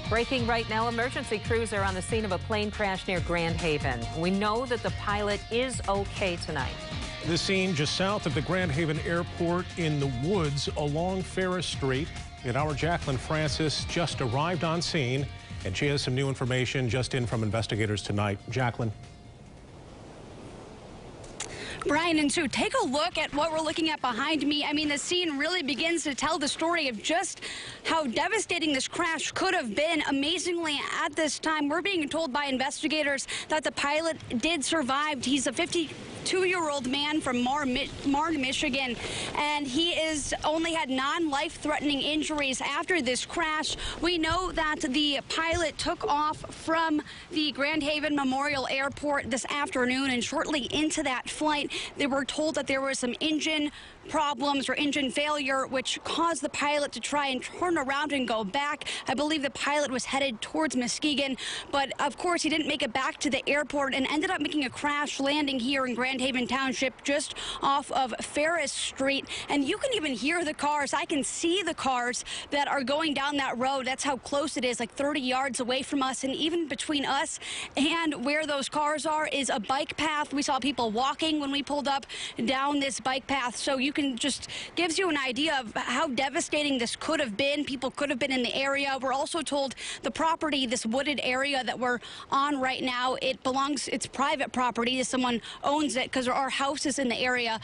Breaking right now, emergency crews are on the scene of a plane crash near Grand Haven. We know that the pilot is okay tonight. The scene just south of the Grand Haven Airport in the woods along Ferris Street. And our Jacqueline Francis just arrived on scene, and she has some new information just in from investigators tonight. Jacqueline. Brian and Sue, take a look at what we're looking at behind me. I mean, the scene really begins to tell the story of just how devastating this crash could have been. Amazingly, at this time, we're being told by investigators that the pilot did survive. He's a 52-year-old man from Marne, Michigan, and he is only had non-life-threatening injuries after this crash. We know that the pilot took off from the Grand Haven Memorial Airport this afternoon, and shortly into that flight, they were told that there was some engine problems or engine failure, which caused the pilot to try and turn around and go back. I believe the pilot was headed towards Muskegon, but of course he didn't make it back to the airport and ended up making a crash landing here in Grand Haven Township just off of Ferris Street. And you can even hear the cars. I can see the cars that are going down that road. That's how close it is, like 30 yards away from us. And even between us and where those cars are is a bike path. We saw people walking when we pulled up down this bike path. So you can just gives you an idea of how devastating this could have been. People could have been in the area. We're also told the property, this wooded area that we're on right now, it's private property. Someone owns it because there are houses in the area.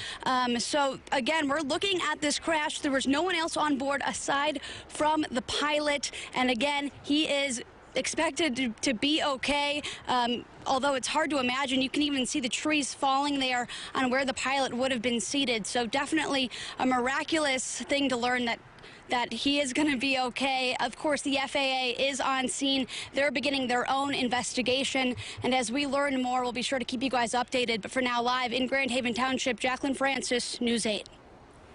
So again, we're looking at this crash. There was no one else on board aside from the pilot. And again, he is expected to be okay, although it's hard to imagine. You can even see the trees falling there on where the pilot would have been seated. So definitely a miraculous thing to learn that he is going to be okay. Of course, the FAA is on scene. They're beginning their own investigation. And as we learn more, we'll be sure to keep you guys updated. But for now, live in Grand Haven Township, Jacqueline Francis, News 8.